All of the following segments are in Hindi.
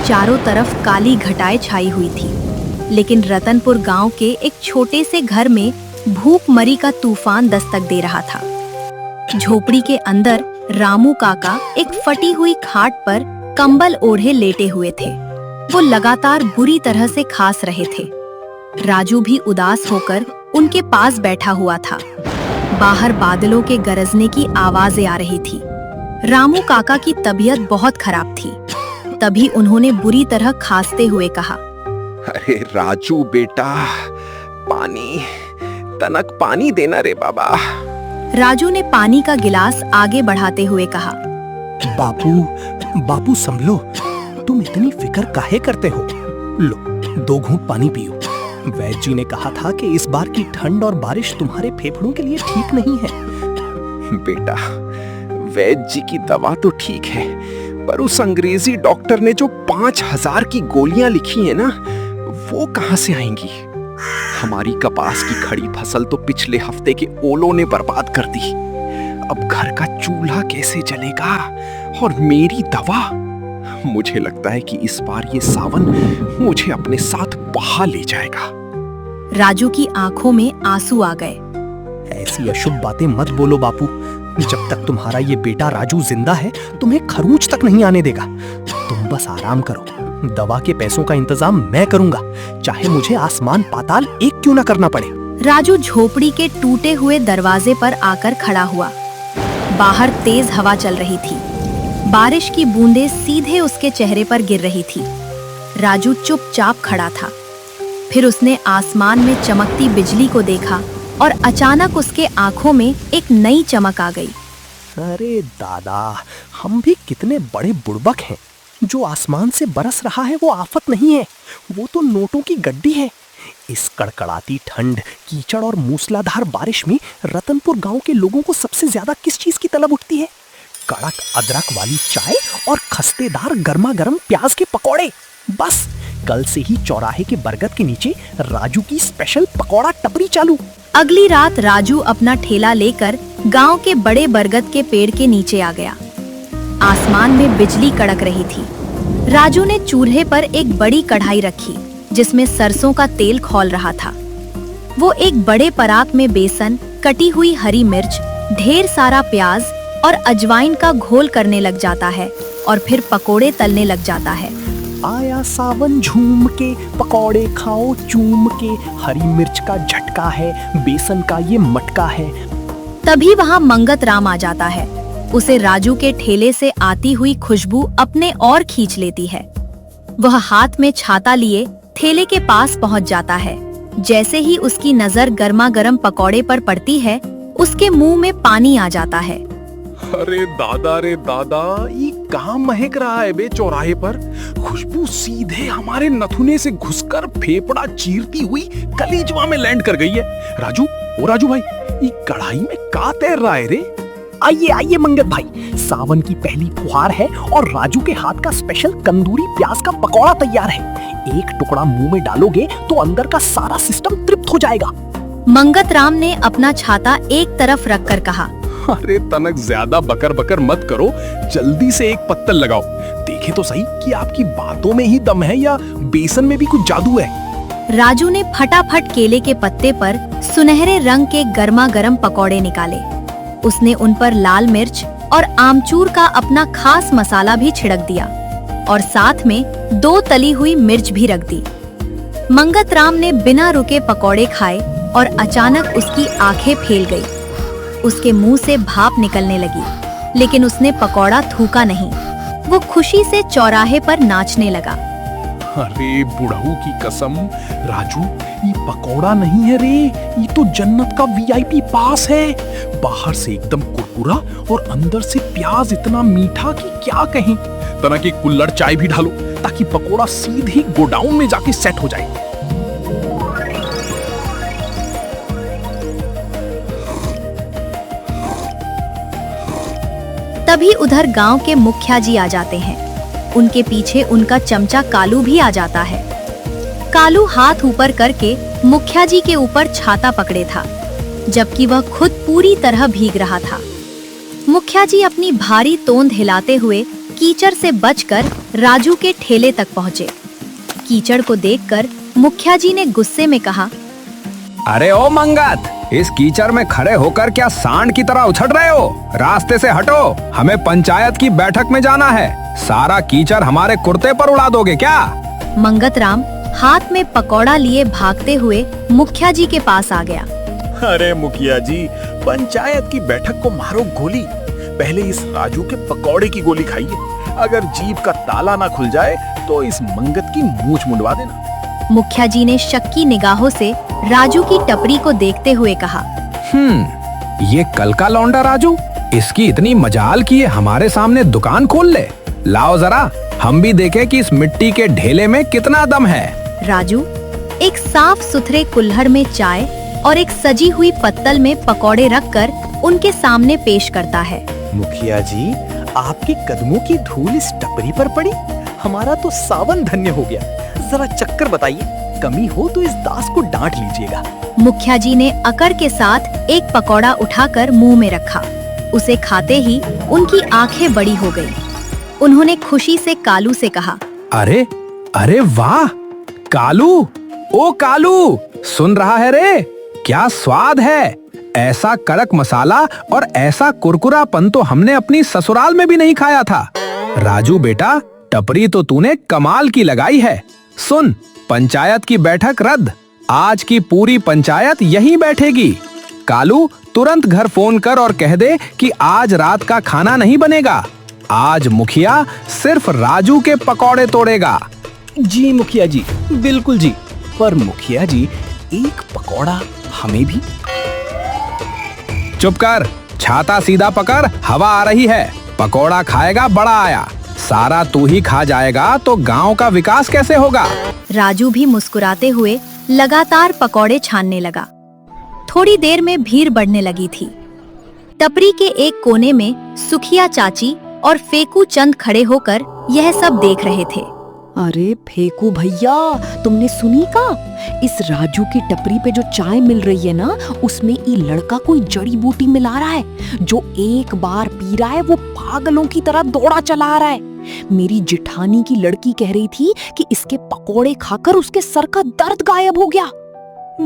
चारों तरफ काली घटाएं छाई हुई थी, लेकिन रतनपुर गांव के एक छोटे से घर में भूखमरी का तूफान दस्तक दे रहा था। झोपड़ी के अंदर रामू काका एक फटी हुई खाट पर कंबल ओढ़े लेटे हुए थे। वो लगातार बुरी तरह से खांस रहे थे। राजू भी उदास होकर उनके पास बैठा हुआ था। बाहर बादलों के गरजने की आवाजें आ रही थी। रामू काका की तबीयत बहुत खराब थी। तभी उन्होंने बुरी तरह खांसते हुए कहा, अरे राजू बेटा, पानी, तनक पानी देना रे बाबा। राजू ने पानी का गिलास आगे बढ़ाते हुए कहा, बापू संभलो, तुम इतनी फिक्र काहे करते हो? लो, 2 घूंट पानी पियो। वैद्य जी ने कहा था कि इस बार की ठंड और बारिश तुम्हारे फेफड़ों के लिए ठीक नहीं है। बेटा, वैद्य जी की दवा तो ठीक है, पर उस अंग्रेजी डॉक्टर ने जो 5000 की गोलियां लिखी है ना, वो कहां से आएंगी? हमारी कपास की खड़ी फसल तो पिछले हफ्ते के ओलों ने बर्बाद कर दी। अब घर का चूल्हा कैसे जलेगा? और मेरी दवा? मुझे लगता है कि इस बार ये सावन मुझे अपने साथ बहा ले जाएगा। राजू की आंखों में आंसू आ गए। ऐसी अशुभ बातें मत बोलो बापू। जब तक तुम्हारा ये बेटा राजू जिंदा है, तुम्हें खरोंच तक नहीं आने देगा। तुम बस आराम करो। दवा के पैसों का इंतजाम मैं करूंगा, चाहे मुझे आसमान पाताल एक क्यों ना करना पड़े। राजू झोपड़ी के टूटे हुए दरवाजे पर आकर खड़ा हुआ। बाहर तेज हवा चल रही थी। बारिश की बूंदें सीधे उसके चेहरे पर गिर रही थी। राजू चुपचाप खड़ा था। फिर उसने आसमान में चमकती बिजली को देखा और अचानक उसके आंखों में एक नई चमक आ गई। अरे दादा, हम भी कितने बड़े बुड़बक हैं। जो आसमान से बरस रहा है वो आफत नहीं है, वो तो नोटों की गड्डी है। इस कड़कड़ाती ठंड, कीचड़ और मूसलाधार बारिश में रतनपुर गांव के लोगों को सबसे ज्यादा किस चीज की तलब उठती है? कड़क अदरक वाली चाय और खस्तेदार गर्मा गर्म प्याज के पकौड़े। बस कल से ही चौराहे के बरगद के नीचे राजू की स्पेशल पकौड़ा टपरी चालू। अगली रात राजू अपना ठेला लेकर गांव के बड़े बरगद के पेड़ के नीचे आ गया। आसमान में बिजली कड़क रही थी। राजू ने चूल्हे पर एक बड़ी कढ़ाई रखी जिसमें सरसों का तेल खौल रहा था। वो एक बड़े परात में बेसन, कटी हुई हरी मिर्च, ढेर सारा प्याज और अजवाइन का घोल करने लग जाता है और फिर पकोड़े तलने लग जाता है। आया सावन झूम के, पकौड़े खाओ चूम के, हरी मिर्च का झटका है, बेसन का ये मटका है। तभी वहाँ मंगत राम आ जाता है। उसे राजू के ठेले से आती हुई खुशबू अपने और खींच लेती है। वह हाथ में छाता लिए ठेले के पास पहुँच जाता है। जैसे ही उसकी नजर गर्मा गर्म पकौड़े पर पड़ती है, उसके मुंह में पानी आ जाता है। अरे दादा रे दादा, ये कहाँ महक रहा है बे चौराहे पर? खुशबू सीधे हमारे नथुने से घुसकर फेफड़ा चीरती हुई कलेजवा में लैंड कर गई है। राजू, ओ राजू भाई, ये कढ़ाई में का तैर रहा है रे? आइए आइए मंगत भाई, सावन की पहली फुहार है और राजू के हाथ का स्पेशल कंदूरी प्याज का पकौड़ा तैयार है। एक टुकड़ा मुंह में डालोगे तो अंदर का सारा सिस्टम तृप्त हो जाएगा। मंगत राम ने अपना छाता एक तरफ रखकर कहा, अरे तनक, ज्यादा बकर बकर मत करो, जल्दी से एक पत्तल लगाओ। देखे तो सही कि आपकी बातों में ही दम है या बेसन में भी कुछ जादू है। राजू ने फटाफट केले के पत्ते पर सुनहरे रंग के गर्मा गर्म पकौड़े निकाले। उसने उन पर लाल मिर्च और आमचूर का अपना खास मसाला भी छिड़क दिया और साथ में 2 तली हुई मिर्च भी रख दी। मंगत राम ने बिना रुके पकौड़े खाए और अचानक उसकी आंखें फैल गई। उसके मुंह से भाप निकलने लगी, लेकिन उसने पकौड़ा थूका नहीं। वो खुशी से चौराहे पर नाचने लगा। अरे बुढ़ऊ की कसम, राजू, ये पकौड़ा नहीं है रे, ये तो जन्नत का वीआईपी पास है। बाहर से एकदम कुरकुरा और अंदर से प्याज इतना मीठा कि क्या कहें। तना की कुल्हड़ चाय भी डालो ताकि पकौड़ा सीधे गोडाउन में जाके सेट हो जाए। तभी उधर गांव के मुखिया जी आ जाते हैं। उनके पीछे उनका चमचा कालू भी आ जाता है। कालू हाथ ऊपर करके मुखिया जी के ऊपर छाता पकड़े था, जबकि वह खुद पूरी तरह भीग रहा था। मुखिया जी अपनी भारी तोंद हिलाते हुए कीचड़ से बचकर राजू के ठेले तक पहुंचे। कीचड़ को देखकर मुखिया जी ने गुस्से में कहा, अरे ओ मंगत, इस कीचड़ में खड़े होकर क्या सांड की तरह उछल रहे हो? रास्ते से हटो, हमें पंचायत की बैठक में जाना है। सारा कीचड़ हमारे कुर्ते पर उड़ा दोगे क्या? मंगत राम हाथ में पकौड़ा लिए भागते हुए मुखिया जी के पास आ गया। अरे मुखिया जी, पंचायत की बैठक को मारो गोली, पहले इस राजू के पकौड़े की गोली खाइए। अगर जीभ का ताला ना खुल जाए तो इस मंगत की मूंछ मुंडवा देना। मुखिया जी ने शक्की निगाहों से राजू की टपरी को देखते हुए कहा, ये कल का लौंडा राजू, इसकी इतनी मजाल की ये हमारे सामने दुकान खोल ले। लाओ जरा हम भी देखें कि इस मिट्टी के ढेले में कितना दम है। राजू एक साफ सुथरे कुल्हड़ में चाय और एक सजी हुई पत्तल में पकौड़े रखकर उनके सामने पेश करता है। मुखिया जी, आपके कदमों की धूल इस टपरी पर पड़ी, हमारा तो सावन धन्य हो गया। जरा चक्कर बताइए, कमी हो तो इस दास को डांट लीजिएगा। मुखिया जी ने अकड़ के साथ एक पकौड़ा उठाकर मुंह में रखा। उसे खाते ही उनकी आंखें बड़ी हो गई। उन्होंने खुशी से कालू से कहा, अरे अरे वाह कालू, ओ कालू, सुन रहा है रे? क्या स्वाद है! ऐसा कड़क मसाला और ऐसा कुरकुरापन तो हमने अपनी ससुराल में भी नहीं खाया था। राजू बेटा, टपरी तो तूने कमाल की लगाई है। सुन, पंचायत की बैठक रद्द। आज की पूरी पंचायत यहीं बैठेगी। कालू, तुरंत घर फोन कर और कह दे कि आज रात का खाना नहीं बनेगा। आज मुखिया सिर्फ राजू के पकौड़े तोड़ेगा। जी मुखिया जी, बिल्कुल जी। पर मुखिया जी, एक पकौड़ा हमें भी। चुप कर, छाता सीधा पकड़, हवा आ रही है। पकौड़ा खाएगा बड़ा आया, सारा तू ही खा जाएगा तो गांव का विकास कैसे होगा? राजू भी मुस्कुराते हुए लगातार पकौड़े छानने लगा। थोड़ी देर में भीड़ बढ़ने लगी थी। टपरी के एक कोने में सुखिया चाची और फेकू चंद खड़े होकर यह सब देख रहे थे। अरे फेकू भैया, तुमने सुनी का? इस राजू की टपरी पे जो चाय मिल रही है ना, उसमें ये लड़का कोई जड़ी बूटी मिला रहा है। जो एक बार पी रहा है वो पागलों की तरह दौड़ा चला आ रहा है। मेरी जिठानी की लड़की कह रही थी कि इसके पकोड़े खाकर उसके सर का दर्द गायब हो गया।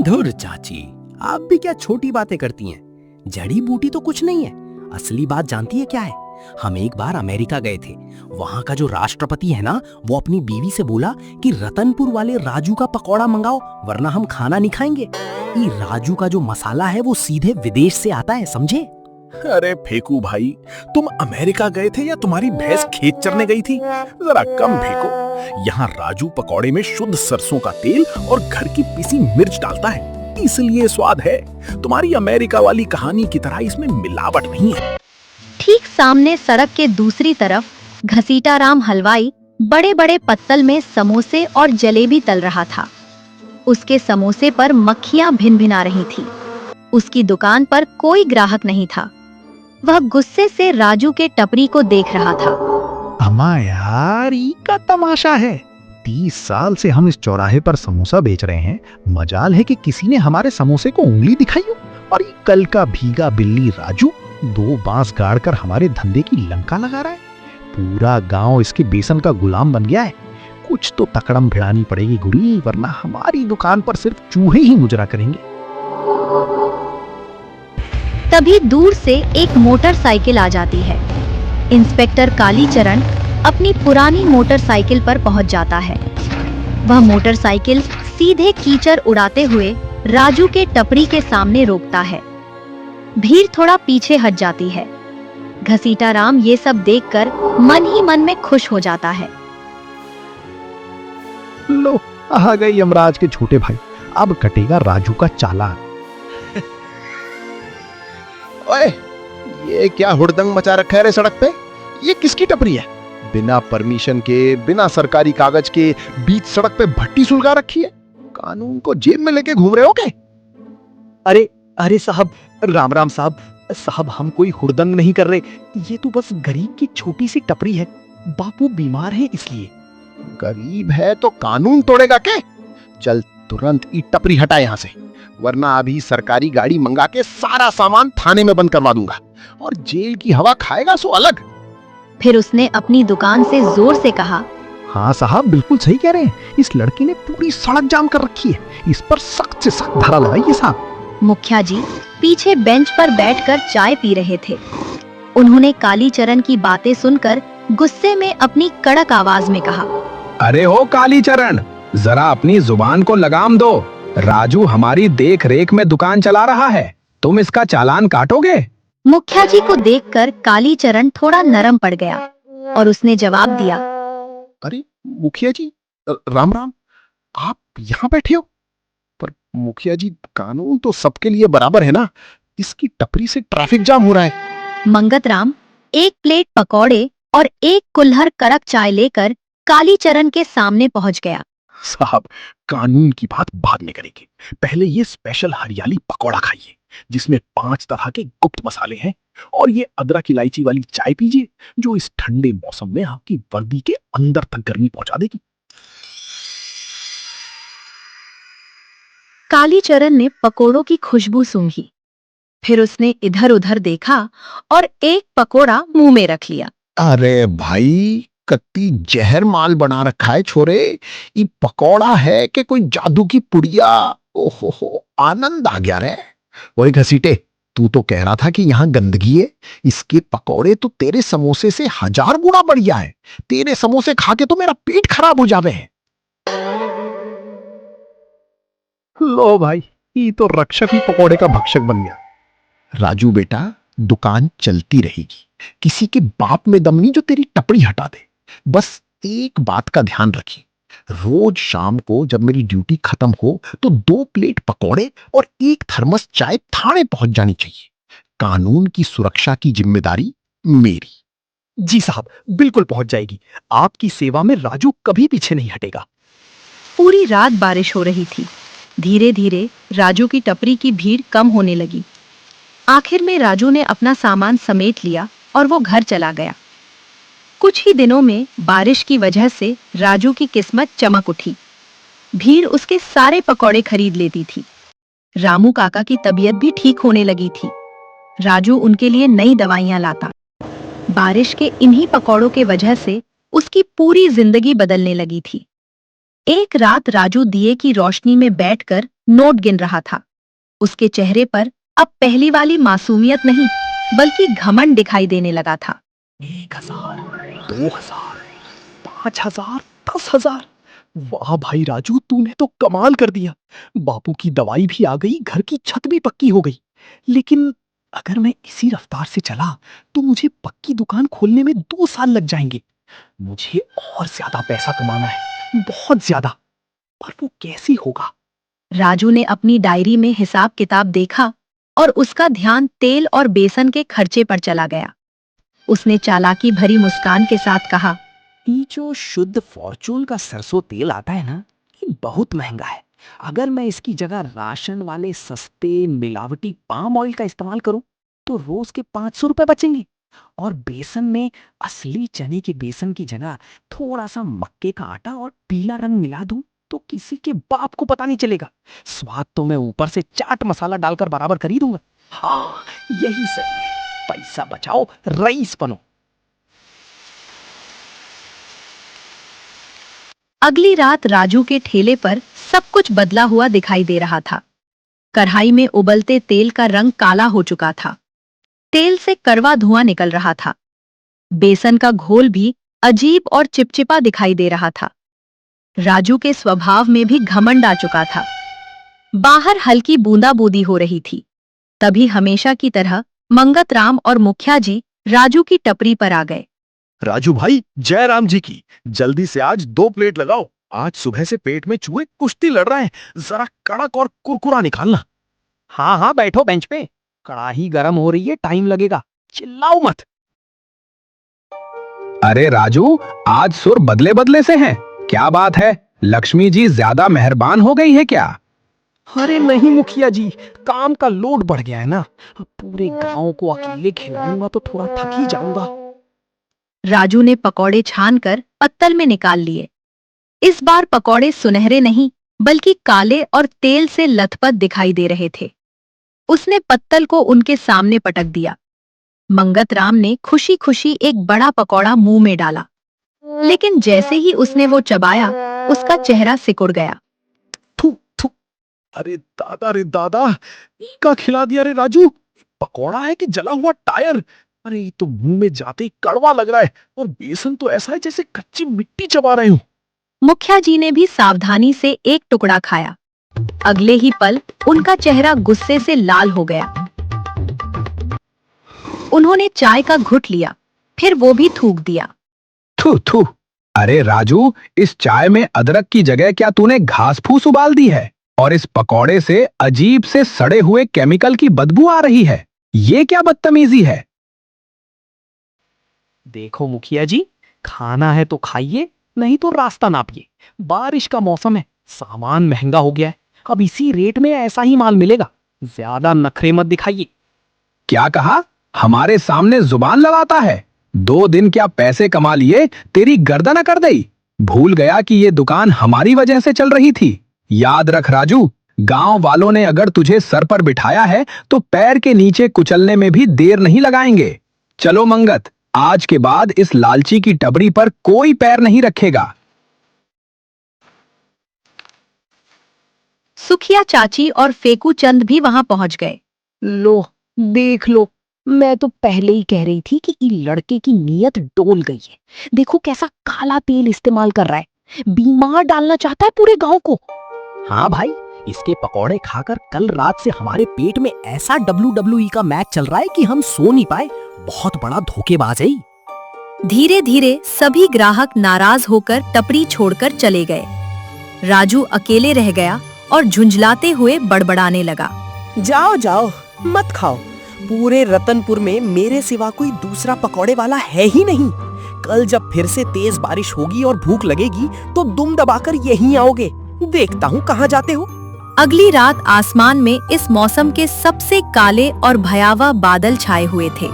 धुर चाची, आप भी क्या छोटी बातें करती हैं? जड़ी बूटी तो कुछ नहीं है। असली बात जानती है क्या है? हम एक बार अमेरिका गए थे। वहाँ का जो राष्ट्रपति है ना, वो अपनी बीवी से बोला कि रतनपुर वाले राजू का पकौड़ा मंगाओ, वरना हम खाना नहीं खाएंगे। ये राजू का जो मसाला है वो सीधे विदेश से आता है, समझे? अरे फेकू भाई, तुम अमेरिका गए थे या तुम्हारी भैंस खेत चरने गई थी? जरा कम फेंको। यहाँ राजू पकौड़े में शुद्ध सरसों का तेल और घर की पिसी मिर्च डालता है, इसलिए स्वाद है। तुम्हारी अमेरिका वाली कहानी की तरह इसमें मिलावट नहीं है। ठीक सामने सड़क के दूसरी तरफ घसीटा राम हलवाई बड़े बड़े पत्तल में समोसे और जलेबी तल रहा था। उसके समोसे पर मक्खियां भिन भिना रही थी। उसकी दुकान पर कोई ग्राहक नहीं था। वह गुस्से से राजू के टपरी को देख रहा था। अम्मा यार, ई का तमाशा है। 30 साल से हम इस चौराहे पर समोसा बेच रहे हैं। मजाल है कि किसी ने हमारे समोसे को उंगली दिखाई हो। और ये कल का भीगा बिल्ली राजू 2 बांस गाड़कर हमारे धंधे की लंका लगा रहा है। पूरा गांव इसके बेसन का गुलाम बन गया है। कुछ तो तकड़म भिड़ानी पड़ेगी गुड़ी, वरना हमारी दुकान पर सिर्फ चूहे ही मुजरा करेंगे। तभी दूर से एक मोटरसाइकिल आ जाती है। इंस्पेक्टर कालीचरण अपनी पुरानी मोटरसाइकिल पर पहुंच जाता है। वह मोटरसाइकिल सीधे कीचड़ उड़ाते हुए राजू के टपरी के सामने रोकता है। भीड़ थोड़ा पीछे हट जाती है। घसीटा राम ये सब देखकर मन ही मन में खुश हो जाता है। लो, आ गए यमराज के छोटे भाई। अब कटेगा राजू का चालान। ओए, ये क्या हुड़दंग मचा रखा है रे सड़क पे? ये किसकी टपरी है? बिना परमिशन के, बिना सरकारी कागज के बीच सड़क पे भट्टी सुलगा रखी है। कानून को जेब में लेके घूम रहे हो क्या? अरे अरे साहब, राम राम साहब। साहब, हम कोई हुड़दंग नहीं कर रहे। ये तो बस गरीब की छोटी सी टपरी है। बापू बीमार है इसलिए। गरीब है तो कानून तोड़ेगा क्या? चल तुरंत ई टपरी हटा यहाँ से, वरना अभी सरकारी गाड़ी मंगा के सारा सामान थाने में बंद करवा दूंगा और जेल की हवा खाएगा सो अलग। फिर उसने अपनी दुकान से जोर से कहा, हाँ साहब, बिल्कुल सही कह रहे हैं। इस लड़की ने पूरी सड़क जाम कर रखी है। इस पर सख्त से सख्त धारा लगाइए साहब। मुखिया जी पीछे बेंच पर बैठकर चाय पी रहे थे। उन्होंने कालीचरण की बातें सुनकर गुस्से में अपनी कड़क आवाज में कहा, अरे हो कालीचरण, जरा अपनी जुबान को लगाम दो। राजू हमारी देख रेख में दुकान चला रहा है, तुम इसका चालान काटोगे? मुखिया जी को देखकर कालीचरण थोड़ा नरम पड़ गया और उसने जवाब दिया, अरे मुखिया जी, राम राम, आप यहाँ बैठे हो? पर मुखिया जी, कानून तो सबके लिए बराबर है ना। इसकी टपरी से ट्रैफिक जाम हो रहा है। मंगतराम एक प्लेट पकौड़े और एक कुल्हड़ कड़क चाय लेकर कालीचरण के सामने पहुंच गया। साहब, कानून की बात बाद में करेंगे। पहले ये स्पेशल हरियाली पकौड़ा खाइए, जिसमें 5 तरह के गुप्त मसाले हैं, और ये अदरक इलायची वाली चाय पीजिए, जो इस ठंडे मौसम में आपकी वर्दी के अंदर तक गर्मी पहुंचा देगी। कालीचरण ने पकोड़ों की खुशबू सूंघी, फिर उसने इधर उधर देखा और एक पकोड़ा मुंह में रख लिया। अरे भाई, कत्ती जहर माल बना रखा है छोरे। ये पकौड़ा है कि कोई जादू की पुड़िया? ओहो, आनंद आ गया रे। ओए घसीटे, तू तो कह रहा था कि यहाँ गंदगी है। इसके पकौड़े तो तेरे समोसे से 1000 गुना बढ़िया है। तेरे समोसे खा के तो मेरा पेट खराब हो जावे है। लो भाई, ये तो रक्षक ही पकोड़े का भक्षक बन गया। राजू बेटा, दुकान चलती रहेगी। किसी के बाप में दम नहीं जो तेरी टपड़ी हटा दे। बस एक बात का ध्यान रखिए, रोज शाम को जब मेरी ड्यूटी खत्म हो तो 2 प्लेट पकौड़े और 1 थर्मस चाय थाने पहुंच जानी चाहिए। कानून की सुरक्षा की जिम्मेदारी मेरी। जी साहब, बिल्कुल पहुंच जाएगी। आपकी सेवा में राजू कभी पीछे नहीं हटेगा। पूरी रात बारिश हो रही थी। धीरे धीरे राजू की टपरी की भीड़ कम होने लगी। आखिर में राजू ने अपना सामान समेट लिया और वो घर चला गया। कुछ ही दिनों में बारिश की वजह से राजू की किस्मत चमक उठी। भीड़ उसके सारे पकौड़े खरीद लेती थी। रामू काका की तबीयत भी ठीक होने लगी थी। राजू उनके लिए नई दवाइयां लाता। बारिश के इन्हीं पकौड़ों के वजह से उसकी पूरी जिंदगी बदलने लगी थी। एक रात राजू दिए की रोशनी में बैठकर नोट गिन रहा था। उसके चेहरे पर अब पहली वाली मासूमियत नहीं, बल्कि घमंड दिखाई देने लगा था। 1000, 2000, 5000, 10,000। वाह भाई राजू, तूने तो कमाल कर दिया। बापू की दवाई भी आ गई, घर की छत भी पक्की हो गई। लेकिन अगर मैं इसी रफ्तार से चला तो मुझे पक्की दुकान खोलने में 2 साल लग जाएंगे। मुझे और ज्यादा पैसा कमाना है, बहुत ज्यादा। पर वो कैसे होगा? राजू ने अपनी डायरी में हिसाब किताब देखा और उसका ध्यान तेल और बेसन के खर्चे पर चला गया। उसने चालाकी भरी मुस्कान के साथ कहा, ये जो शुद्ध फॉर्चून का सरसों तेल आता है ना, ये बहुत महंगा है। अगर मैं इसकी जगह राशन वाले सस्ते मिलावटी पाम ऑयल का इस्तेमाल करूं तो रोज के 500 रुपए बचेंगे। और बेसन में असली चने के बेसन की जगह थोड़ा सा मक्के का आटा और पीला रंग मिला दूं तो किसी के बाप को पता नहीं चलेगा। स्वाद तो मैं ऊपर से चाट मसाला डालकर बराबर कर ही दूंगा। हाँ, यही सही है। पैसा बचाओ, रईस बनो। अगली रात राजू के ठेले पर सब कुछ बदला हुआ दिखाई दे रहा था। कढ़ाई में उबलते तेल का रंग काला हो चुका था। तेल से कड़वा धुआं निकल रहा था। बेसन का घोल भी अजीब और चिपचिपा दिखाई दे रहा था। राजू के स्वभाव में भी घमंड आ चुका था। बाहर हल्की बूंदाबूंदी हो रही थी। तभी हमेशा की तरह मंगतराम और मुखिया जी राजू की टपरी पर आ गए। राजू भाई, जय राम जी की। जल्दी से आज 2 प्लेट लगाओ। आज सुबह से पेट में चूहे कुश्ती लड़ रहे हैं। जरा कड़क और कुरकुरा निकालना। हाँ हाँ, बैठो बेंच पे। कड़ाही गर्म हो रही है, टाइम लगेगा। चिल्लाओ मत। अरे राजू, आज सुर बदले बदले से हैं। क्या बात है? लक्ष्मी जी ज्यादा मेहरबान हो गई है क्या? अरे नहीं मुखिया जी, काम का लोड बढ़ गया है ना। अब पूरे गांव को अकेले खिलाऊंगा तो थोड़ा थक ही जाऊंगा। राजू ने पकौड़े छानकर पत्तल में निकाल लिए। इस बार पकौड़े सुनहरे नहीं, बल्कि काले और तेल से लथपथ दिखाई दे रहे थे। उसने पत्तल को उनके सामने पटक दिया। मंगत राम ने खुशी खुशी एक बड़ा पकौड़ा मुंह में डाला, लेकिन जैसे ही उसने वो चबाया, उसका चेहरा सिकुड़ गया। थू थू। अरे दादा, का खिला दिया रे राजू। पकौड़ा है कि जला हुआ टायर? अरे ये तो मुंह में जाते ही कड़वा लग रहा है, और बेसन तो ऐसा है जैसे कच्ची मिट्टी चबा रहे हूं। मुखिया जी ने भी सावधानी से एक टुकड़ा खाया। अगले ही पल उनका चेहरा गुस्से से लाल हो गया। उन्होंने चाय का घुट लिया, फिर वो भी थूक दिया। थू थू। अरे राजू, इस चाय में अदरक की जगह क्या तूने घास फूस उबाल दी है? और इस पकौड़े से अजीब से सड़े हुए केमिकल की बदबू आ रही है। ये क्या बदतमीजी है? देखो मुखिया जी, खाना है तो खाइए, नहीं तो रास्ता नापिए। बारिश का मौसम है, सामान महंगा हो गया है, अब इसी रेट में ऐसा ही माल मिलेगा। ज्यादा नखरे मत दिखाइए। क्या कहा? हमारे सामने जुबान लड़ाता है? 2 दिन क्या पैसे कमा लिए, तेरी गर्दन कर गई। भूल गया कि ये दुकान हमारी वजह से चल रही थी। याद रख राजू, गांव वालों ने अगर तुझे सर पर बिठाया है तो पैर के नीचे कुचलने में भी देर नहीं लगाएंगे। चलो मंगत, आज के बाद इस लालची की टबरी पर कोई पैर नहीं रखेगा। सुखिया चाची और फेकू चंद भी वहां पहुंच गए। लो, देख लो, मैं तो पहले ही कह रही थी कि ये लड़के की नीयत डोल गई है। देखो कैसा काला तेल इस्तेमाल कर रहा है, बीमार डालना चाहता है पूरे गांव को। हाँ भाई, इसके पकौड़े खाकर कल रात से हमारे पेट में ऐसा WWE का मैच चल रहा है कि हम सो नहीं पाए। बहुत बड़ा धोखेबाज है ये। धीरे धीरे सभी ग्राहक नाराज होकर टपरी छोड़कर चले गए। राजू अकेले रह गया और झुंझलाते हुए बड़बड़ाने लगा। जाओ जाओ, मत खाओ। पूरे रतनपुर में मेरे सिवा कोई दूसरा पकौड़े वाला है ही नहीं। कल जब फिर से तेज बारिश होगी और भूख लगेगी तो दुम दबाकर यहीं आओगे। देखता हूँ कहाँ जाते हो। अगली रात आसमान में इस मौसम के सबसे काले और भयावह बादल छाए हुए थे।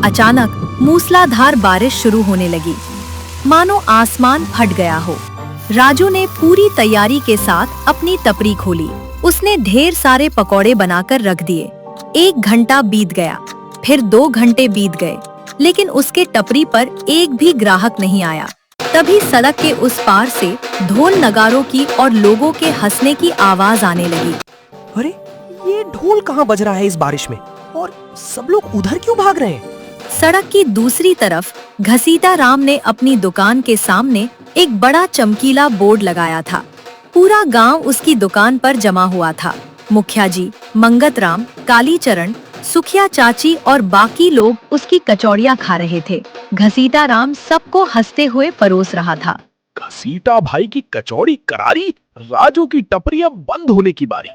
अचानक मूसलाधार बारिश शुरू होने लगी, मानो आसमान फट गया हो। राजू ने पूरी तैयारी के साथ अपनी टपरी खोली। उसने ढेर सारे पकौड़े बनाकर रख दिए। 1 घंटा बीत गया, फिर 2 घंटे बीत गए, लेकिन उसके टपरी पर एक भी ग्राहक नहीं आया। तभी सड़क के उस पार से ढोल नगारों की और लोगों के हंसने की आवाज आने लगी। अरे ये ढोल कहाँ बज रहा है इस बारिश में, और सब लोग उधर क्यों भाग रहे हैं? सड़क की दूसरी तरफ घसीटा राम ने अपनी दुकान के सामने एक बड़ा चमकीला बोर्ड लगाया था। पूरा गांव उसकी दुकान पर जमा हुआ था। मुखिया जी, मंगत राम, कालीचरण, सुखिया चाची और बाकी लोग उसकी कचौड़ियाँ खा रहे थे। घसीटा राम सबको हंसते हुए परोस रहा था। घसीटा भाई की कचौड़ी करारी, राजू की टपरी अब बंद होने की बारी।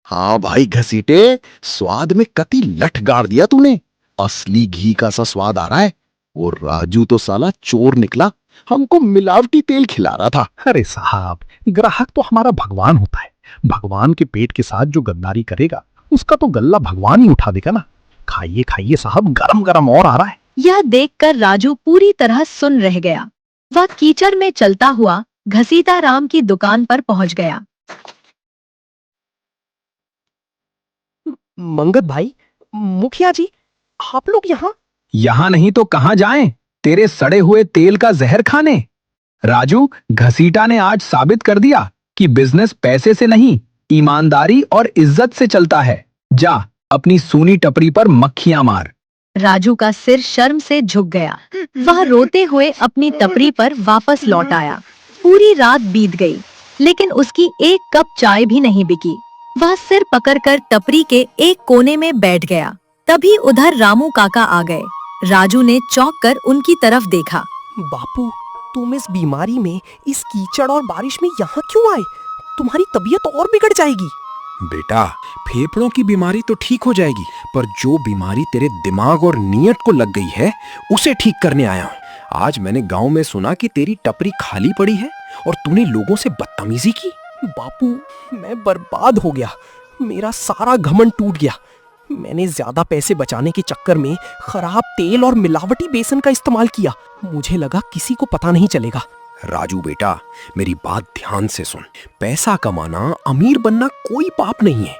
हाँ भाई घसीटे, स्वाद में कति लठ गाड़ दिया तूने। असली घी का सा स्वाद आ रहा है। वो राजू तो साला चोर निकला, हमको मिलावटी तेल खिला रहा था। अरे साहब, ग्राहक तो हमारा भगवान होता है। भगवान के पेट के साथ जो गद्दारी करेगा उसका तो गल्ला भगवान ही उठा देगा ना। खाइए खाइए साहब, गरम गरम और आ रहा है। यह देखकर राजू पूरी तरह सुन रह गया। वह कीचड़ में चलता हुआ घसीटा राम की दुकान पर पहुंच गया। मंगत भाई, मुखिया जी, आप लोग यहाँ? यहाँ नहीं तो कहाँ जाएं? तेरे सड़े हुए तेल का जहर खाने। राजू, घसीटा ने आज साबित कर दिया कि बिजनेस पैसे से नहीं, ईमानदारी और इज्जत से चलता है। जा अपनी सूनी टपरी पर मक्खियां मार। राजू का सिर शर्म से झुक गया। वह रोते हुए अपनी टपरी पर वापस लौट आया। पूरी रात बीत गई, लेकिन उसकी एक कप चाय भी नहीं बिकी। वह सिर पकड़कर टपरी के एक कोने में बैठ गया। तभी उधर रामू काका आ गए। राजू ने चौंक कर उनकी तरफ देखा। बापू, तुम इस बीमारी में, इस कीचड़ और बारिश में यहाँ क्यों आए? तुम्हारी तबीयत और बिगड़ जाएगी। बेटा, फेफड़ों की बीमारी तो ठीक हो जाएगी, पर जो बीमारी तेरे दिमाग और नीयत को लग गई है उसे ठीक करने आया हूँ। आज मैंने गांव में सुना कि तेरी टपरी खाली पड़ी है और तूने लोगों से बदतमीजी की। बापू, मैं बर्बाद हो गया। मेरा सारा घमंड टूट गया। मैंने ज्यादा पैसे बचाने के चक्कर में खराब तेल और मिलावटी बेसन का इस्तेमाल किया। मुझे लगा किसी को पता नहीं चलेगा। राजू बेटा, मेरी बात ध्यान से सुन। पैसा कमाना, अमीर बनना कोई पाप नहीं है,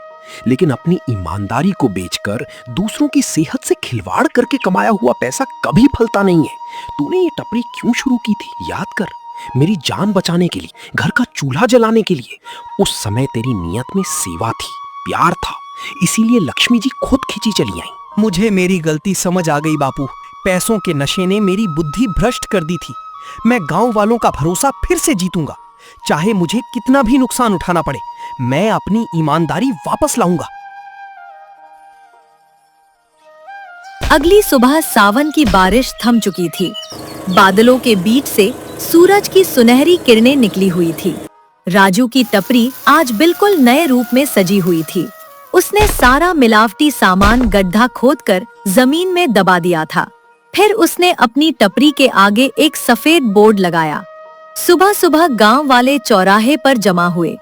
लेकिन अपनी ईमानदारी को बेचकर दूसरों की सेहत से खिलवाड़ करके कमाया हुआ पैसा कभी फलता नहीं है। तूने ये टपरी क्यों शुरू की थी, याद कर। मेरी जान बचाने के लिए, घर का चूल्हा जलाने के लिए। उस समय तेरी नीयत में सेवा थी, प्यार था, इसीलिए लक्ष्मी जी खुद खींची चली आई। मुझे मेरी गलती समझ आ गई बापू। पैसों के नशे ने मेरी बुद्धि भ्रष्ट कर दी थी। मैं गांव वालों का भरोसा फिर से जीतूंगा, चाहे मुझे कितना भी नुकसान उठाना पड़े। मैं अपनी ईमानदारी वापस लाऊंगा। अगली सुबह सावन की बारिश थम चुकी थी। बादलों के बीच से सूरज की सुनहरी किरणें निकली हुई थी। राजू की टपरी आज बिल्कुल नए रूप में सजी हुई थी। उसने सारा मिलावटी सामान गड्ढा खोदकर जमीन में दबा दिया था। फिर उसने अपनी टपरी के आगे एक सफेद बोर्ड लगाया। सुबह सुबह गांव वाले चौराहे पर जमा हुए।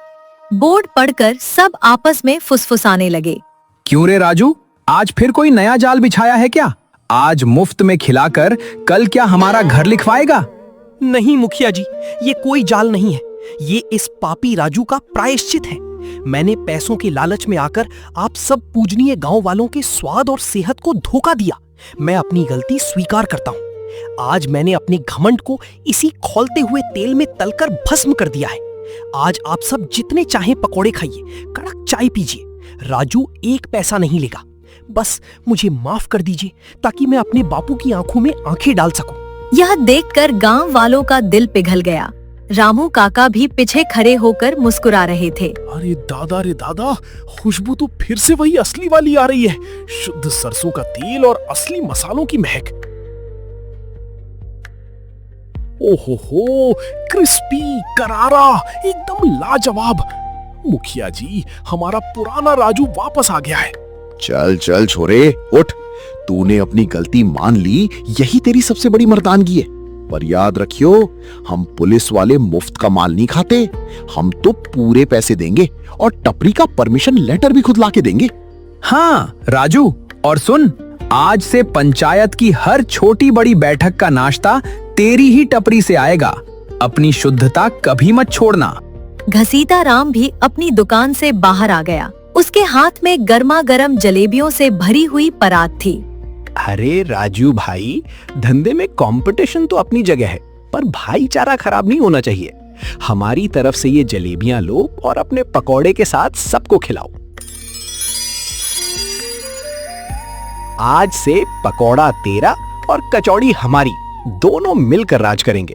बोर्ड पढ़कर सब आपस में फुसफुसाने लगे। क्यों रे राजू, आज फिर कोई नया जाल बिछाया है क्या? आज मुफ्त में खिलाकर कल क्या हमारा घर लिखवाएगा? नहीं मुखिया जी, ये कोई जाल नहीं है। ये इस पापी राजू का प्रायश्चित है। मैंने पैसों के लालच में आकर आप सब पूजनीय गांव वालों के स्वाद और सेहत को धोखा दिया। मैं अपनी गलती स्वीकार करता हूँ। आज मैंने अपने घमंड को इसी खौलते हुए तेल में तलकर भस्म कर दिया है। आज आप सब जितने चाहें पकौड़े खाइए, कड़क चाय पीजिए। राजू एक पैसा नहीं लेगा। बस मुझे माफ कर दीजिए ताकि मैं अपने बापू की आंखों में आंखें डाल सकूं। यह देखकर गांव वालों का दिल पिघल गया। रामू काका भी पीछे खड़े होकर मुस्कुरा रहे थे। अरे दादा, खुशबू तो फिर से वही असली वाली आ रही है। शुद्ध सरसों का तेल और असली मसालों की महक। ओहो, क्रिस्पी, करारा, एकदम लाजवाब। मुखिया जी, हमारा पुराना राजू वापस आ गया है। चल चल छोरे, उठ। तूने अपनी गलती मान ली, यही तेरी सबसे बड़ी मर्दानगी है। पर याद रखियो, हम पुलिस वाले मुफ्त का माल नहीं खाते। हम तो पूरे पैसे देंगे और टपरी का परमिशन लेटर भी खुद लाके देंगे। हाँ राजू, और सुन, आज से पंचायत की हर छोटी बड़ी बैठक का नाश्ता तेरी ही टपरी से आएगा। अपनी शुद्धता कभी मत छोड़ना। घसीटा राम भी अपनी दुकान से बाहर आ गया। उसके हाथ में गर्मा गर्म जलेबियों से भरी हुई परात थी। अरे राजू भाई, धंधे में कंपटीशन तो अपनी जगह है, पर भाईचारा खराब नहीं होना चाहिए। हमारी तरफ से ये जलेबियां लो और अपने पकौड़े के साथ सबको खिलाओ। आज से पकौड़ा तेरा और कचौड़ी हमारी, दोनों मिलकर राज करेंगे।